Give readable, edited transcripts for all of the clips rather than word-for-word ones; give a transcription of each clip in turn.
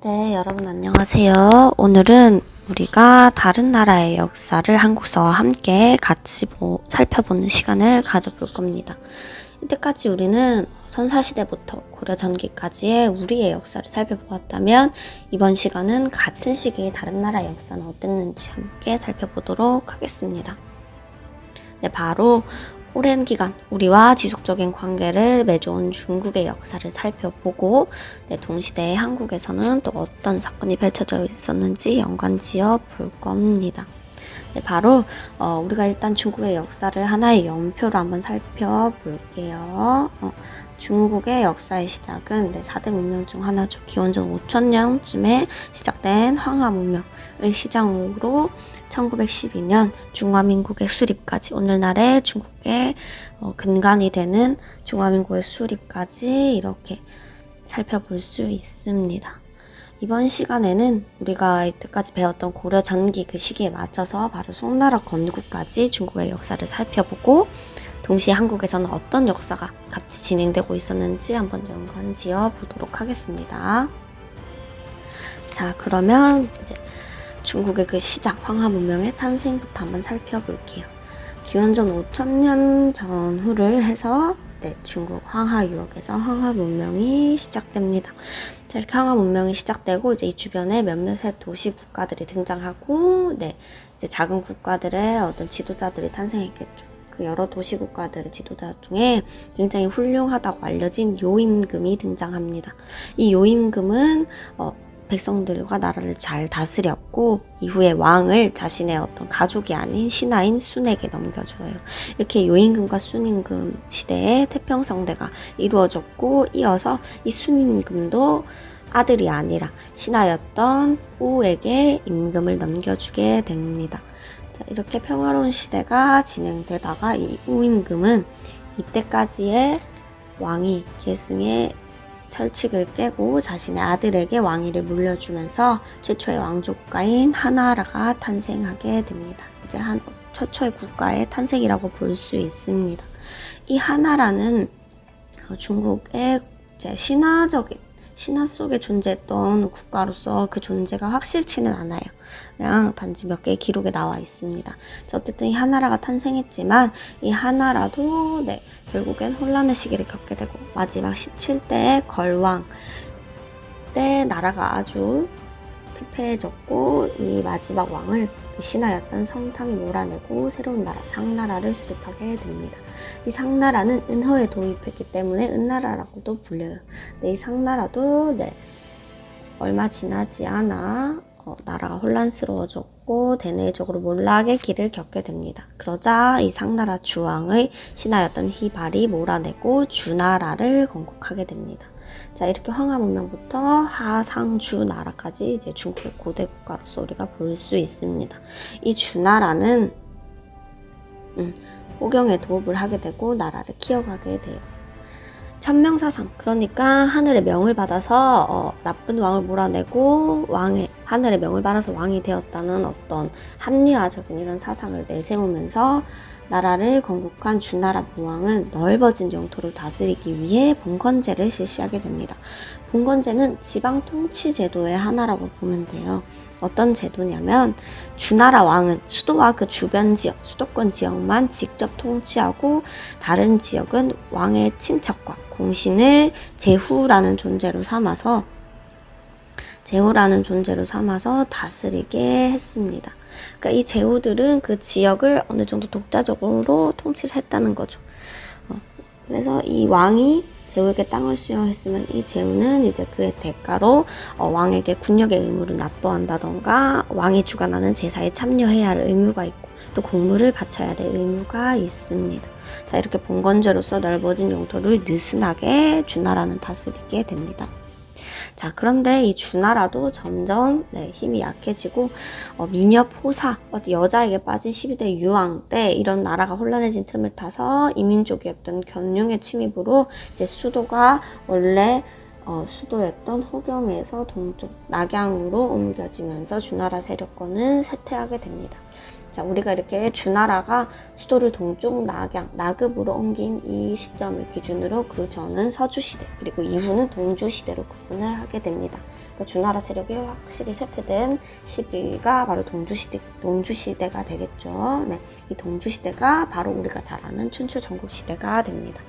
네, 여러분 안녕하세요. 오늘은 우리가 다른 나라의 역사를 한국사와 함께 같이 살펴보는 시간을 가져볼 겁니다. 이때까지 우리는 선사시대부터 고려 전기까지의 우리의 역사를 살펴보았다면 이번 시간은 같은 시기의 다른 나라의 역사는 어땠는지 함께 살펴보도록 하겠습니다. 네, 바로 오랜 기간 우리와 지속적인 관계를 맺어온 중국의 역사를 살펴보고 동시대의 한국에서는 또 어떤 사건이 펼쳐져 있었는지 연관지어 볼 겁니다. 네, 바로 우리가 일단 중국의 역사를 하나의 연표로 한번 살펴볼게요. 중국의 역사의 시작은 4대 문명 중 하나죠. 기원전 5000년쯤에 시작된 황하 문명을 시작으로 1912년 중화민국의 수립까지, 오늘날의 중국의 근간이 되는 중화민국의 수립까지 이렇게 살펴볼 수 있습니다. 이번 시간에는 우리가 이때까지 배웠던 고려 전기 그 시기에 맞춰서 바로 송나라 건국까지 중국의 역사를 살펴보고, 동시에 한국에서는 어떤 역사가 같이 진행되고 있었는지 한번 연관지어 보도록 하겠습니다. 자, 그러면 이제 중국의 그 시작, 황하 문명의 탄생부터 한번 살펴볼게요. 기원전 5000년 전후를 해서 중국 황하 유역에서 황하 문명이 시작됩니다. 자, 이렇게 황하 문명이 시작되고 이제 이 주변에 몇몇의 도시 국가들이 등장하고, 이제 작은 국가들의 어떤 지도자들이 탄생했겠죠. 그 여러 도시 국가들의 지도자 중에 굉장히 훌륭하다고 알려진 요임금이 등장합니다. 이 요임금은 백성들과 나라를 잘 다스렸고, 이후에 왕을 자신의 어떤 가족이 아닌 신하인 순에게 넘겨줘요. 이렇게 요임금과 순임금 시대의 태평성대가 이루어졌고, 이어서 이 순임금도 아들이 아니라 신하였던 우에게 임금을 넘겨주게 됩니다. 자, 이렇게 평화로운 시대가 진행되다가 이 우임금은 이때까지의 왕위 계승의 철칙을 깨고 자신의 아들에게 왕위를 물려주면서 최초의 왕조 국가인 하나라가 탄생하게 됩니다. 이제 최초의 국가의 탄생이라고 볼 수 있습니다. 이 하나라는 중국의 이제 신화 속에 존재했던 국가로서 그 존재가 확실치는 않아요. 그냥 단지 몇 개의 기록에 나와 있습니다. 어쨌든 이 하나라가 탄생했지만 이 하나라도 결국엔 혼란의 시기를 겪게 되고, 마지막 17대의 걸왕 때 나라가 아주 피폐해졌고, 이 마지막 왕을 그 신하였던 성탕이 몰아내고 새로운 나라 상나라를 수립하게 됩니다. 이 상나라는 은허에 도입했기 때문에 은나라라고도 불려요. 이 상나라도 얼마 지나지 않아 나라가 혼란스러워졌고 대내적으로 몰락의 길을 겪게 됩니다. 그러자 이 상나라 주왕의 신하였던 희발이 몰아내고 주나라를 건국하게 됩니다. 자, 이렇게 황하 문명부터 하상주 나라까지 이제 중국의 고대 국가로서 우리가 볼 수 있습니다. 이 주나라는 호경에 도읍을 하게 되고 나라를 키워가게 돼요. 천명사상, 그러니까 하늘의 명을 받아서 나쁜 왕을 몰아내고 하늘의 명을 받아서 왕이 되었다는 어떤 합리화적인 이런 사상을 내세우면서 나라를 건국한 주나라 무왕은 넓어진 영토를 다스리기 위해 봉건제를 실시하게 됩니다. 봉건제는 지방 통치 제도의 하나라고 보면 돼요. 어떤 제도냐면 주나라 왕은 수도와 그 주변 지역, 수도권 지역만 직접 통치하고, 다른 지역은 왕의 친척과 공신을 제후라는 존재로 삼아서 다스리게 했습니다. 그러니까 이 제후들은 그 지역을 어느 정도 독자적으로 통치를 했다는 거죠. 그래서 이 왕이 제후에게 땅을 수여했으면 이 제후는 이제 그의 대가로 왕에게 군역의 의무를 납부한다던가, 왕이 주관하는 제사에 참여해야 할 의무가 있고, 또 공물을 바쳐야 될 의무가 있습니다. 자, 이렇게 봉건제로서 넓어진 영토를 느슨하게 주나라는 다스리게 됩니다. 자, 그런데 이 주나라도 점점 힘이 약해지고 미녀 포사, 여자에게 빠진 12대 유황 때 이런 나라가 혼란해진 틈을 타서 이민족이었던 견룡의 침입으로 이제 수도가 원래 수도였던 호경에서 동쪽 낙양으로 옮겨지면서 주나라 세력권은 쇠퇴하게 됩니다. 자, 우리가 이렇게 주나라가 수도를 동쪽 나급으로 옮긴 이 시점을 기준으로 그 전은 서주시대, 그리고 이후는 동주시대로 구분을 하게 됩니다. 그러니까 주나라 세력이 확실히 쇠퇴된 시기가 바로 동주시대가 되겠죠. 네, 이 동주시대가 바로 우리가 잘 아는 춘추 전국시대가 됩니다.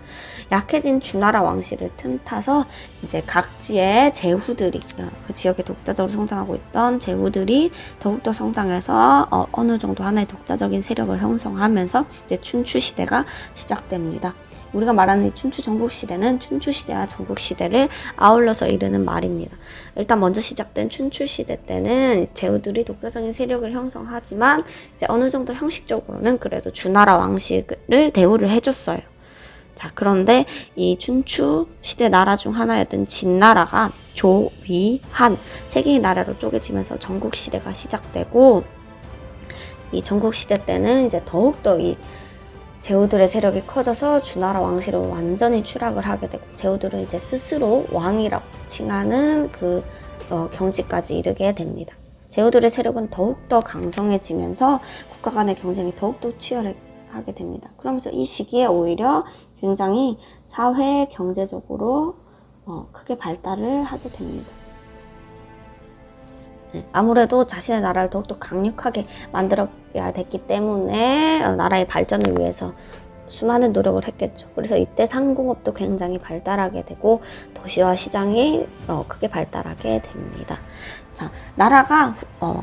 약해진 주나라 왕실을 틈타서 이제 각지의 제후들이, 그 지역에 독자적으로 성장하고 있던 제후들이 더욱더 성장해서 어느 정도 하나의 독자적인 세력을 형성하면서 이제 춘추시대가 시작됩니다. 우리가 말하는 이 춘추 전국시대는 춘추시대와 전국시대를 아울러서 이르는 말입니다. 일단 먼저 시작된 춘추시대 때는 제후들이 독자적인 세력을 형성하지만 이제 어느 정도 형식적으로는 그래도 주나라 왕실을 대우를 해줬어요. 자, 그런데 이 춘추 시대 나라 중 하나였던 진나라가 조, 위, 한 세 개의 나라로 쪼개지면서 전국 시대가 시작되고, 이 전국 시대 때는 이제 더욱더 이 제후들의 세력이 커져서 주나라 왕실은 완전히 추락을 하게 되고, 제후들은 이제 스스로 왕이라고 칭하는 그 경지까지 이르게 됩니다. 제후들의 세력은 더욱더 강성해지면서 국가 간의 경쟁이 더욱더 치열하게 됩니다. 그러면서 이 시기에 오히려 굉장히 사회 경제적으로 크게 발달을 하게 됩니다. 네, 아무래도 자신의 나라를 더욱더 강력하게 만들어야 됐기 때문에 나라의 발전을 위해서 수많은 노력을 했겠죠. 그래서 이때 상공업도 굉장히 발달하게 되고 도시와 시장이 크게 발달하게 됩니다. 자, 나라가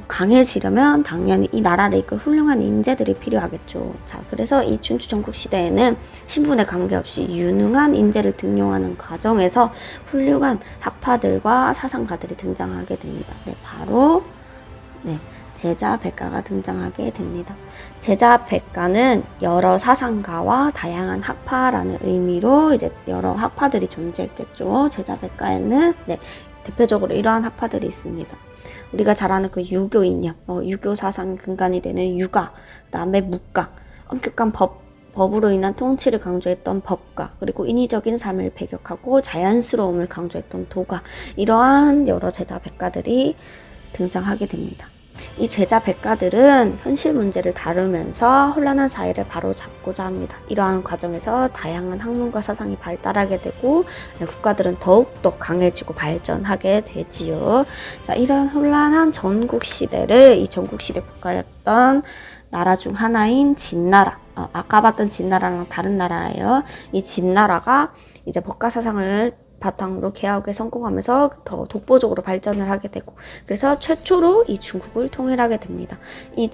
강해지려면 당연히 이 나라를 이끌 훌륭한 인재들이 필요하겠죠. 자, 그래서 이 춘추 전국 시대에는 신분에 관계없이 유능한 인재를 등용하는 과정에서 훌륭한 학파들과 사상가들이 등장하게 됩니다. 네, 바로 제자백가가 등장하게 됩니다. 제자백가는 여러 사상가와 다양한 학파라는 의미로 이제 여러 학파들이 존재했겠죠. 제자백가에는 대표적으로 이러한 학파들이 있습니다. 우리가 잘 아는 그 유교 이념, 유교 사상 근간이 되는 유가, 그다음에 묵가, 엄격한 법으로 인한 통치를 강조했던 법가, 그리고 인위적인 삶을 배격하고 자연스러움을 강조했던 도가, 이러한 여러 제자백가들이 등장하게 됩니다. 이 제자백가들은 현실 문제를 다루면서 혼란한 사회를 바로잡고자 합니다. 이러한 과정에서 다양한 학문과 사상이 발달하게 되고 국가들은 더욱더 강해지고 발전하게 되지요. 자, 이런 혼란한 전국시대를 이 전국시대 국가였던 나라 중 하나인 진나라, 아까 봤던 진나라랑 다른 나라예요. 이 진나라가 이제 법가 사상을 바탕으로 개혁에 성공하면서 더 독보적으로 발전을 하게 되고, 그래서 최초로 이 중국을 통일하게 됩니다. 이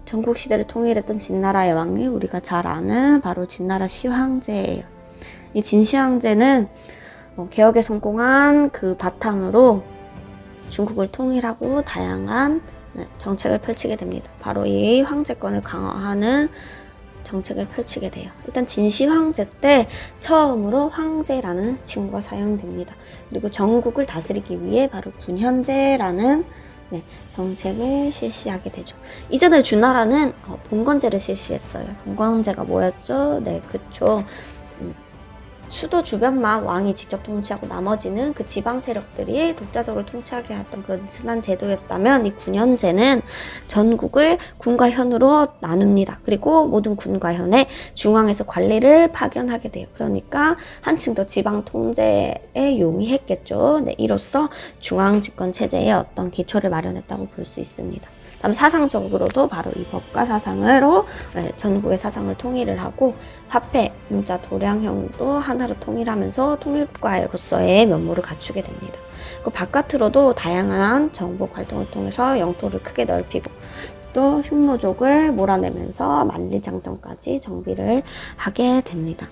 전국 시대를 통일했던 진나라의 왕이 우리가 잘 아는 바로 진나라 시황제예요. 이 진시황제는 개혁에 성공한 그 바탕으로 중국을 통일하고 다양한 정책을 펼치게 됩니다. 바로 이 황제권을 강화하는 정책을 펼치게 돼요. 일단 진시 황제 때 처음으로 황제라는 칭호가 사용됩니다. 그리고 전국을 다스리기 위해 바로 군현제라는 정책을 실시하게 되죠. 이전에 주나라는 봉건제를 실시했어요. 봉건제가 뭐였죠? 네, 그쵸. 수도 주변만 왕이 직접 통치하고 나머지는 그 지방 세력들이 독자적으로 통치하게 했던 그런 느슨한 제도였다면, 이 군현제는 전국을 군과 현으로 나눕니다. 그리고 모든 군과 현에 중앙에서 관리를 파견하게 돼요. 그러니까 한층 더 지방 통제에 용이했겠죠. 네, 이로써 중앙 집권 체제의 어떤 기초를 마련했다고 볼 수 있습니다. 다음 사상적으로도 바로 이 법가 사상으로 전국의 사상을 통일을 하고, 화폐, 문자, 도량형도 하나로 통일하면서 통일국가로서의 면모를 갖추게 됩니다. 그 바깥으로도 다양한 정복 활동을 통해서 영토를 크게 넓히고, 또 흉노족을 몰아내면서 만리장성까지 정비를 하게 됩니다.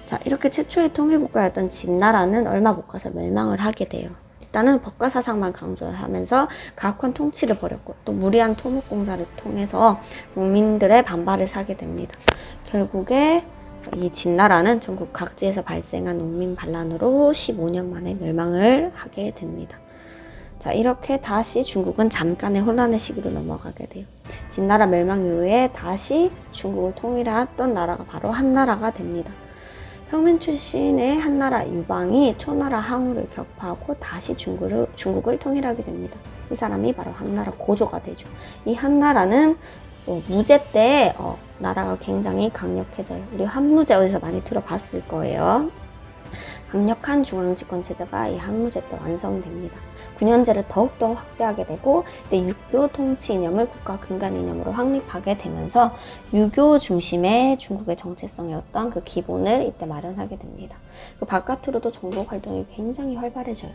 자, 이렇게 최초의 통일국가였던 진나라는 얼마 못 가서 멸망을 하게 돼요. 일단은 법가 사상만 강조하면서 가혹한 통치를 벌였고, 또 무리한 토목공사를 통해서 농민들의 반발을 사게 됩니다. 결국에 이 진나라는 전국 각지에서 발생한 농민 반란으로 15년 만에 멸망을 하게 됩니다. 자, 이렇게 다시 중국은 잠깐의 혼란의 시기로 넘어가게 돼요. 진나라 멸망 이후에 다시 중국을 통일했던 나라가 바로 한나라가 됩니다. 평민 출신의 한나라 유방이 초나라 항우를 격파하고 다시 중국을 통일하게 됩니다. 이 사람이 바로 한나라 고조가 되죠. 이 한나라는 무제 때 나라가 굉장히 강력해져요. 우리 한무제 어디서 많이 들어봤을 거예요. 강력한 중앙집권체제가 이 항무제 때 완성됩니다. 군현제를 더욱더 확대하게 되고 유교 통치 이념을 국가 근간 이념으로 확립하게 되면서 유교 중심의 중국의 정체성이었던 그 기본을 이때 마련하게 됩니다. 그 바깥으로도 정복 활동이 굉장히 활발해져요.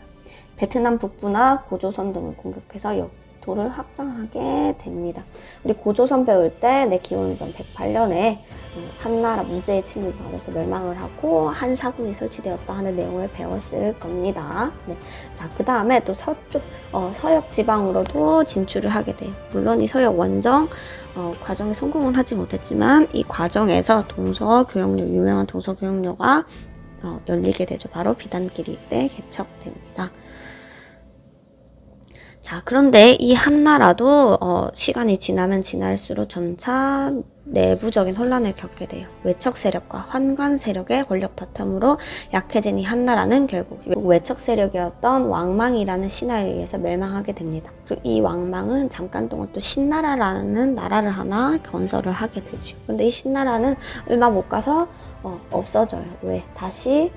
베트남 북부나 고조선 등을 공격해서 영토를 확장하게 됩니다. 우리 고조선 배울 때 기원전 108년에 한나라 무제의 침입을 받아서 멸망을 하고 한 사군이 설치되었다 하는 내용을 배웠을 겁니다. 네. 자, 그 다음에 또 서쪽, 서역 지방으로도 진출을 하게 돼요. 물론 이 서역 원정 과정에 성공을 하지 못했지만 이 과정에서 동서교역로, 유명한 동서교역로가 열리게 되죠. 바로 비단길이 이때 개척됩니다. 자, 그런데 이 한나라도 시간이 지나면 지날수록 점차 내부적인 혼란을 겪게 돼요. 외척 세력과 환관 세력의 권력 다툼으로 약해진 이 한나라는 결국 외척 세력이었던 왕망이라는 신하에 의해서 멸망하게 됩니다. 그리고 이 왕망은 잠깐 동안 또 신나라라는 나라를 하나 건설을 하게 되죠. 근데 이 신나라는 얼마 못 가서 없어져요. 왜? 다시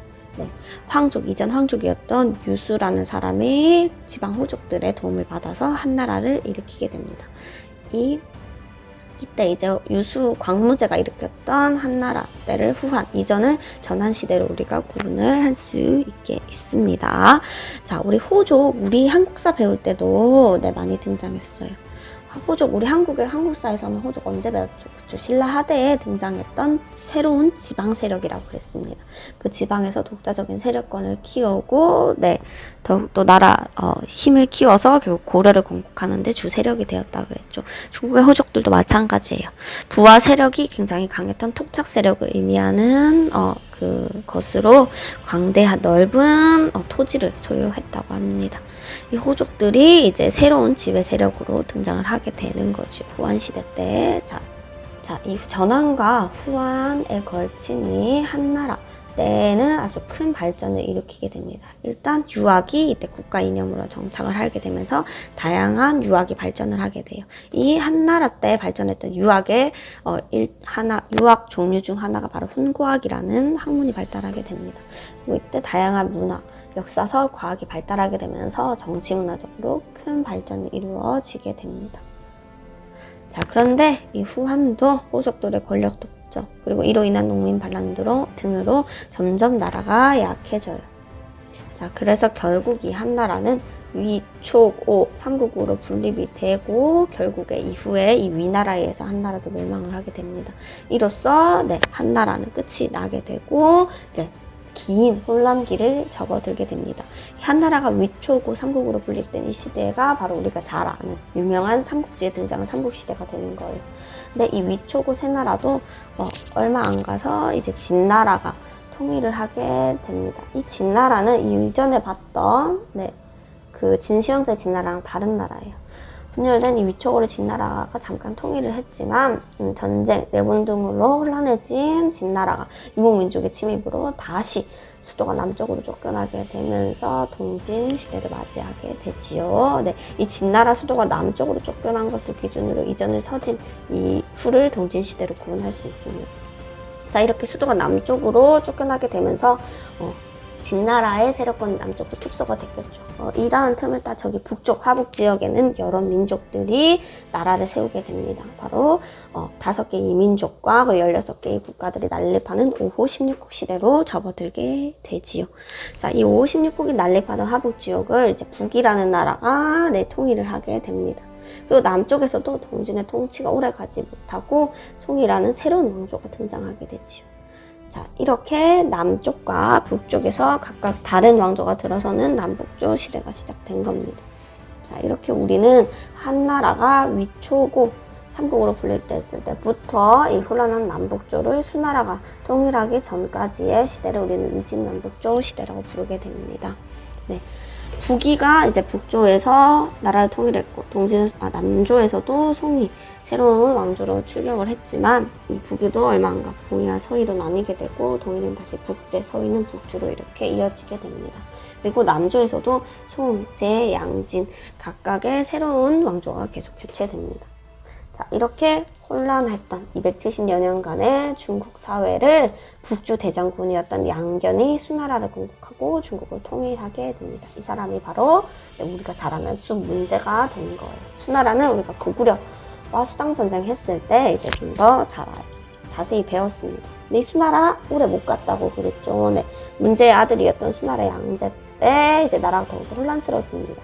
황족, 이전 황족이었던 유수라는 사람이 지방 호족들의 도움을 받아서 한나라를 일으키게 됩니다. 이때 이제 유수 광무제가 일으켰던 한나라 때를 후한, 이전을 전한시대로 우리가 구분을 할 수 있게 있습니다. 자, 우리 호족, 우리 한국사 배울 때도 많이 등장했어요. 호족, 우리 한국사에서는 호족 언제 배웠죠? 그쵸? 신라 하대에 등장했던 새로운 지방 세력이라고 그랬습니다. 그 지방에서 독자적인 세력권을 키우고, 더욱더 나라, 힘을 키워서 결국 고려를 건국하는데 주 세력이 되었다고 그랬죠. 중국의 호족들도 마찬가지예요. 부와 세력이 굉장히 강했던 토착 세력을 의미하는, 그것으로 광대한 넓은 토지를 소유했다고 합니다. 이 호족들이 이제 새로운 지배 세력으로 등장을 하게 되는 거죠. 후한시대 때. 자, 이 전한과 후한에 걸친 이 한나라 때는 아주 큰 발전을 일으키게 됩니다. 일단 유학이 이때 국가 이념으로 정착을 하게 되면서 다양한 유학이 발전을 하게 돼요. 이 한나라 때 발전했던 유학의 유학 종류 중 하나가 바로 훈구학이라는 학문이 발달하게 됩니다. 그리고 이때 다양한 문학, 역사서, 과학이 발달하게 되면서 정치문화적으로 큰 발전이 이루어지게 됩니다. 자, 그런데 이 후한도 호족들의 권력 독점, 그리고 이로 인한 농민 반란 등으로 점점 나라가 약해져요. 자, 그래서 결국 이 한나라는 위, 촉, 오, 삼국으로 분립이 되고 결국에 이후에 이 위나라에 의해서 한나라도 멸망을 하게 됩니다. 이로써 한나라는 끝이 나게 되고 이제 긴 혼란기를 접어들게 됩니다. 한나라가 위초고 삼국으로 분립된 이 시대가 바로 우리가 잘 아는 유명한 삼국지에 등장한 삼국시대가 되는 거예요. 근데 이 위초고 세나라도 얼마 안 가서 이제 진나라가 통일을 하게 됩니다. 이 진나라는 이 이전에 봤던 그 진시황제 진나라랑 다른 나라예요. 분열된 이 위초고를 진나라가 잠깐 통일을 했지만 전쟁, 내분 등으로 혼란해진 진나라가 유목민족의 침입으로 다시 수도가 남쪽으로 쫓겨나게 되면서 동진시대를 맞이하게 되지요. 이 진나라 수도가 남쪽으로 쫓겨난 것을 기준으로 이전을 서진 이후를 동진시대로 구분할 수 있습니다. 자, 이렇게 수도가 남쪽으로 쫓겨나게 되면서 진나라의 세력권이 남쪽으로 축소가 됐겠죠. 이러한 틈을 따 저기 북쪽 화북 지역에는 여러 민족들이 나라를 세우게 됩니다. 바로 5개의 이민족과 그리고 16개의 국가들이 난립하는 5호 16국 시대로 접어들게 되지요. 자, 이 5호 16국이 난립하는 화북 지역을 이제 북이라는 나라가 통일을 하게 됩니다. 그리고 남쪽에서도 동진의 통치가 오래 가지 못하고 송이라는 새로운 왕조가 등장하게 되지요. 자, 이렇게 남쪽과 북쪽에서 각각 다른 왕조가 들어서는 남북조 시대가 시작된 겁니다. 자, 이렇게 우리는 한나라가 위초고 삼국으로 분립됐을 때부터 이 혼란한 남북조를 수나라가 통일하기 전까지의 시대를 우리는 위진남북조 시대라고 부르게 됩니다. 북이가 이제 북조에서 나라를 통일했고 남조에서도 송이 새로운 왕조로 출격을 했지만 이 북이도 얼마 안 가 동이와 서위로 나뉘게 되고 동이는 다시 북제, 서위는 북주로 이렇게 이어지게 됩니다. 그리고 남조에서도 송, 제, 양진 각각의 새로운 왕조가 계속 교체됩니다. 자, 자, 이렇게 혼란했던 270여 년간의 중국 사회를 북주 대장군이었던 양견이 수나라를 건국하고 중국을 통일하게 됩니다. 이 사람이 바로 우리가 잘 아는 수 문제가 된 거예요. 수나라는 우리가 고구려와 수당전쟁 했을 때 이제 좀 더 자세히 배웠습니다. 근데 이 수나라 오래 못 갔다고 그랬죠. 네. 문제의 아들이었던 수나라 양제 때 이제 나라가 더욱더 혼란스러워집니다.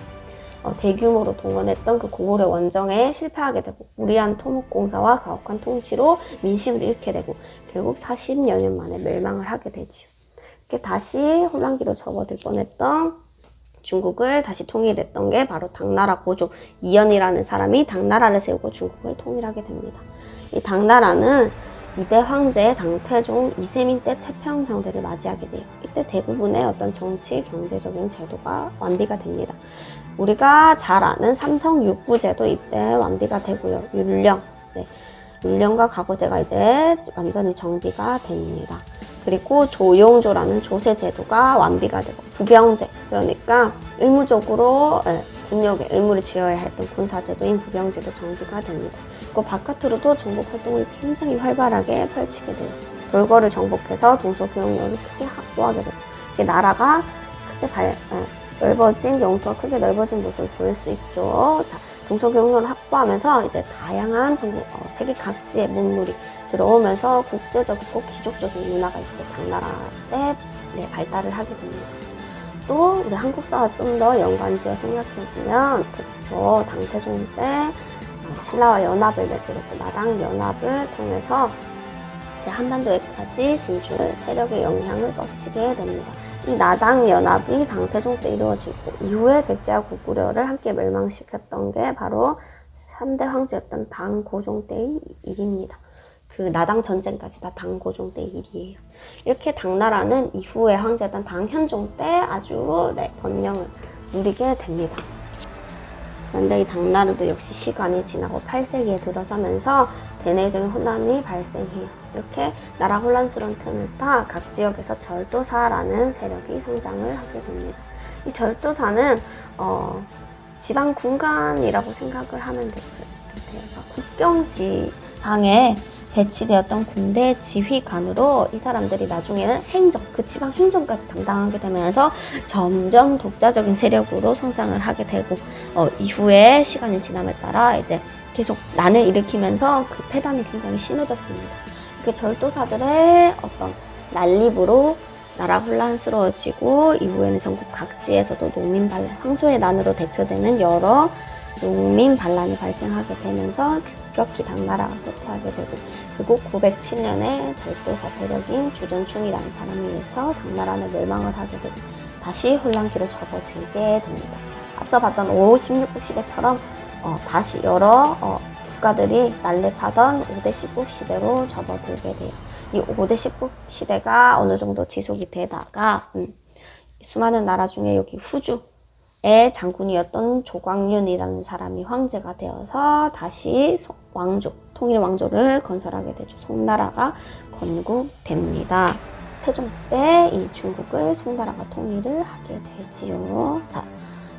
대규모로 동원했던 그 고구려 원정에 실패하게 되고 무리한 토목공사와 가혹한 통치로 민심을 잃게 되고 결국 40여 년 만에 멸망을 하게 되지요. 이렇게 다시 혼란기로 접어들 뻔했던 중국을 다시 통일했던 게 바로 당나라 고종 이연이라는 사람이 당나라를 세우고 중국을 통일하게 됩니다. 이 당나라는 2대 황제 당태종 이세민 때 태평 상대를 맞이하게 돼요. 이때 대부분의 어떤 정치, 경제적인 제도가 완비가 됩니다. 우리가 잘 아는 삼성 육부제도 이때 완비가 되고요. 율령, 율령과 가고제가 이제 완전히 정비가 됩니다. 그리고 조용조라는 조세제도가 완비가 되고 부병제, 그러니까 의무적으로 군역에 의무를 지어야 했던 군사제도인 부병제도 정비가 됩니다. 그 바깥으로도 정복 활동을 굉장히 활발하게 펼치게 돼요. 돌거를 정복해서 동서교역력을 크게 확보하게 되고 나라가 크게 넓어진 영토가 크게 넓어진 모습을 보일 수 있죠. 자, 동서교역력을 확보하면서 이제 다양한 세계 각지의 문물이 들어오면서 국제적이고 귀족적인 문화가 이제 당나라 때 발달을 하게 됩니다. 또 우리 한국사와 좀 더 연관지어 생각해보면 그렇죠. 당태종 때 신라와 연합을 맺게 나당 연합을 통해서 한반도에까지 진출 세력의 영향을 뻗치게 됩니다. 이 나당 연합이 당태종 때 이루어지고 이후에 백제와 고구려를 함께 멸망시켰던 게 바로 3대 황제였던 당고종 때의 일입니다. 그 나당 전쟁까지 다 당고종 때의 일이에요. 이렇게 당나라는 이후에 황제였던 당현종 때 아주 번영을 누리게 됩니다. 그런데 이 당나라도 역시 시간이 지나고 8세기에 들어서면서 대내적인 혼란이 발생해요. 이렇게 나라 혼란스러운 틈을 타 각 지역에서 절도사라는 세력이 성장을 하게 됩니다. 이 절도사는 지방 군관이라고 생각을 하면 될 것 같아요. 국경 지방에 배치되었던 군대 지휘관으로 이 사람들이 나중에는 행정, 그 지방 행정까지 담당하게 되면서 점점 독자적인 세력으로 성장을 하게 되고 이후에 시간이 지남에 따라 이제 계속 난을 일으키면서 그 폐단이 굉장히 심해졌습니다. 이렇게 절도사들의 어떤 난립으로 나라 혼란스러워지고 이후에는 전국 각지에서도 농민 반란, 황소의 난으로 대표되는 여러 농민 반란이 발생하게 되면서 급격히 당나라가 쇠퇴하게 되고 그리고 907년에 절도사 세력인 주전충이라는 사람에 의해서 당나라는 멸망을 하게 되고 다시 혼란기로 접어들게 됩니다. 앞서 봤던 5, 16국 시대처럼 다시 여러 국가들이 난립하던 5대 10국 시대로 접어들게 돼요. 이 5대 10국 시대가 어느 정도 지속이 되다가 수많은 나라 중에 여기 후주의 장군이었던 조광윤이라는 사람이 황제가 되어서 다시 통일 왕조를 건설하게 되죠. 송나라가 건국됩니다. 태종 때 이 중국을 송나라가 통일을 하게 되지요. 자,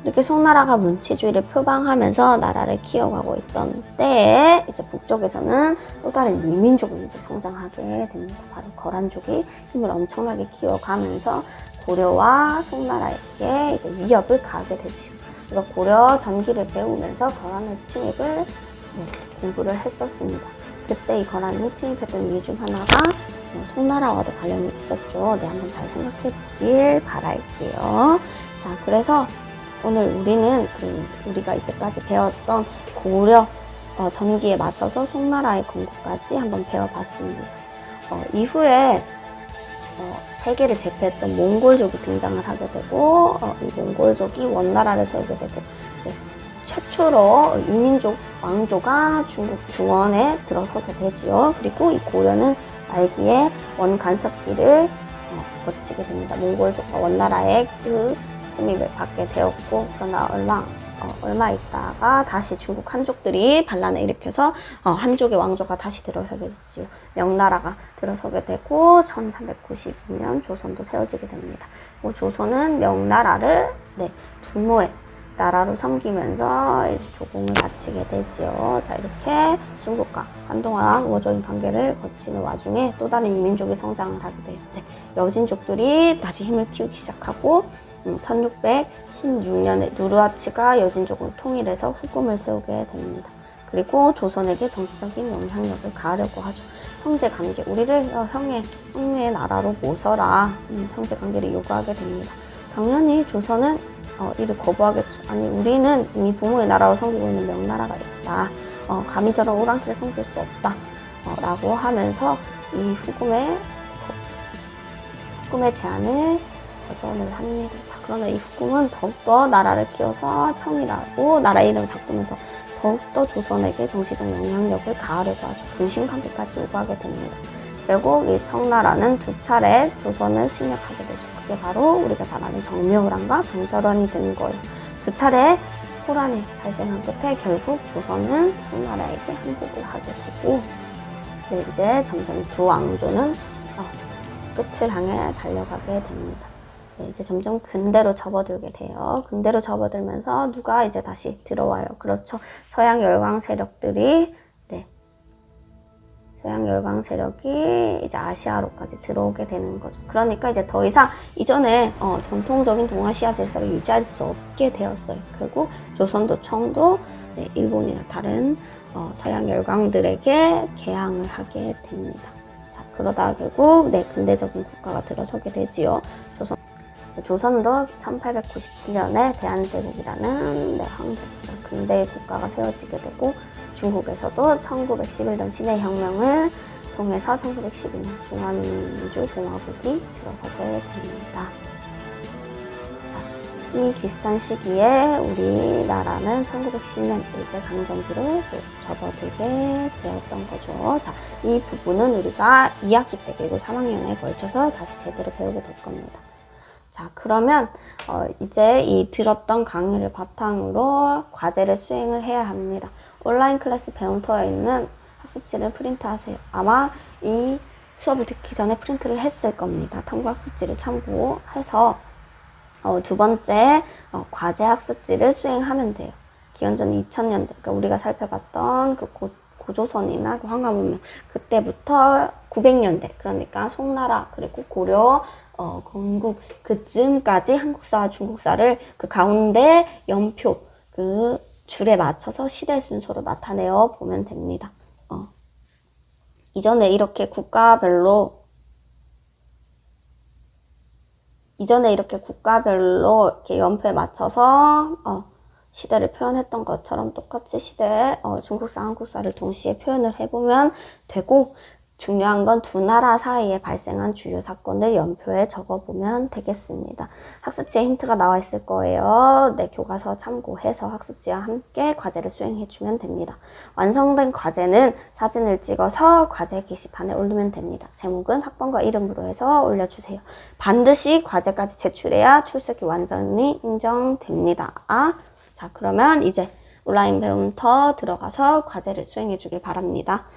이렇게 송나라가 문치주의를 표방하면서 나라를 키워가고 있던 때에 이제 북쪽에서는 또 다른 이민족이 이제 성장하게 됩니다. 바로 거란족이 힘을 엄청나게 키워가면서 고려와 송나라에게 이제 위협을 가하게 되죠. 그래서 고려 전기를 배우면서 거란의 침입을 공부를 했었습니다. 그때 이 거란이 침입했던 이유 중 하나가 송나라와도 관련이 있었죠. 한번 잘 생각해 보길 바랄게요. 자, 그래서 오늘 우리는 우리가 이때까지 배웠던 고려 전기에 맞춰서 송나라의 건국까지 한번 배워봤습니다. 이후에 세계를 제패했던 몽골족이 등장을 하게 되고 이 몽골족이 원나라를 세우게 되고 이제 최초로 이민족 왕조가 중국 중원에 들어서게 되지요. 그리고 이 고려는 말기에 원간섭기를 거치게 됩니다. 몽골족과 원나라의 그 침입을 받게 되었고 그러나 얼마 있다가 다시 중국 한족들이 반란을 일으켜서 한족의 왕조가 다시 들어서게 되죠. 명나라가 들어서게 되고 1392년 조선도 세워지게 됩니다. 조선은 명나라를 부모의 나라로 섬기면서 조공을 바치게 되지요. 자, 이렇게 중국과 한동안 우호적인 관계를 거치는 와중에 또 다른 이민족이 성장을 하게 돼요. 네, 여진족들이 다시 힘을 키우기 시작하고 1616년에 누르하치가 여진족을 통일해서 후금을 세우게 됩니다. 그리고 조선에게 정치적인 영향력을 가하려고 하죠. 형제관계, 우리를 형의 나라로 모셔라. 형제관계를 요구하게 됩니다. 당연히 조선은 이를 거부하겠죠. 아니, 우리는 이미 부모의 나라로 섬기고 있는 명나라가 있다. 감히 저런 오랑캐를 섬길 수 없다. 라고 하면서 이 후금의 제안을 거절을 합니다. 자, 그러면 이 후금은 더욱더 나라를 키워서 청이라고 나라 이름을 바꾸면서 더욱더 조선에게 정치적 영향력을 가하려고 하죠. 군신관계까지 요구하게 됩니다. 결국 이 청나라는 2차례 조선을 침략하게 되죠. 그게 바로 우리가 잘 아는 정묘호란과 병철원이 되는 거예요. 2차례 호란이 발생한 끝에 결국 조선은 청나라에게 항복을 하게 되고, 네, 이제 점점 두 왕조는 끝을 향해 달려가게 됩니다. 네, 이제 점점 근대로 접어들게 돼요. 근대로 접어들면서 누가 이제 다시 들어와요. 그렇죠. 서양 열강 세력들이, 네, 서양 열강 세력이 이제 아시아로까지 들어오게 되는 거죠. 그러니까 이제 더 이상 이전에 전통적인 동아시아 질서를 유지할 수 없게 되었어요. 결국 조선도 청도, 네, 일본이나 다른 서양 열강들에게 개항을 하게 됩니다. 자, 그러다 결국 네, 근대적인 국가가 들어서게 되지요. 조선도 1897년에 대한제국이라는 네, 근대 국가가 세워지게 되고, 중국에서도 1911년 신해혁명을 통해서 1912년 중화민주공화국이 들어서게 됩니다. 자, 이 비슷한 시기에 우리나라는 1910년 일제강점기로 또 접어들게 되었던 거죠. 자, 이 부분은 우리가 2학기 때 그리고 3학년에 걸쳐서 다시 제대로 배우게 될 겁니다. 자, 그러면 이제 이 들었던 강의를 바탕으로 과제를 수행을 해야 합니다. 온라인 클래스 배움터에 있는 학습지를 프린트하세요. 아마 이 수업을 듣기 전에 프린트를 했을 겁니다. 탐구 학습지를 참고해서 두 번째 과제 학습지를 수행하면 돼요. 기원전 2000년대, 그러니까 우리가 살펴봤던 그 고조선이나 그 황가문명, 그때부터 900년대, 그러니까 송나라 그리고 고려 건국 그쯤까지 한국사와 중국사를 그 가운데 연표 그 줄에 맞춰서 시대 순서로 나타내어 보면 됩니다. 이전에 이렇게 국가별로 이렇게 연표에 맞춰서 시대를 표현했던 것처럼 똑같이 중국사, 한국사를 동시에 표현을 해보면 되고, 중요한 건 두 나라 사이에 발생한 주요 사건을 연표에 적어보면 되겠습니다. 학습지에 힌트가 나와 있을 거예요. 네, 교과서 참고해서 학습지와 함께 과제를 수행해주면 됩니다. 완성된 과제는 사진을 찍어서 과제 게시판에 올리면 됩니다. 제목은 학번과 이름으로 해서 올려주세요. 반드시 과제까지 제출해야 출석이 완전히 인정됩니다. 자, 그러면 이제 온라인 배움터 들어가서 과제를 수행해 주길 바랍니다.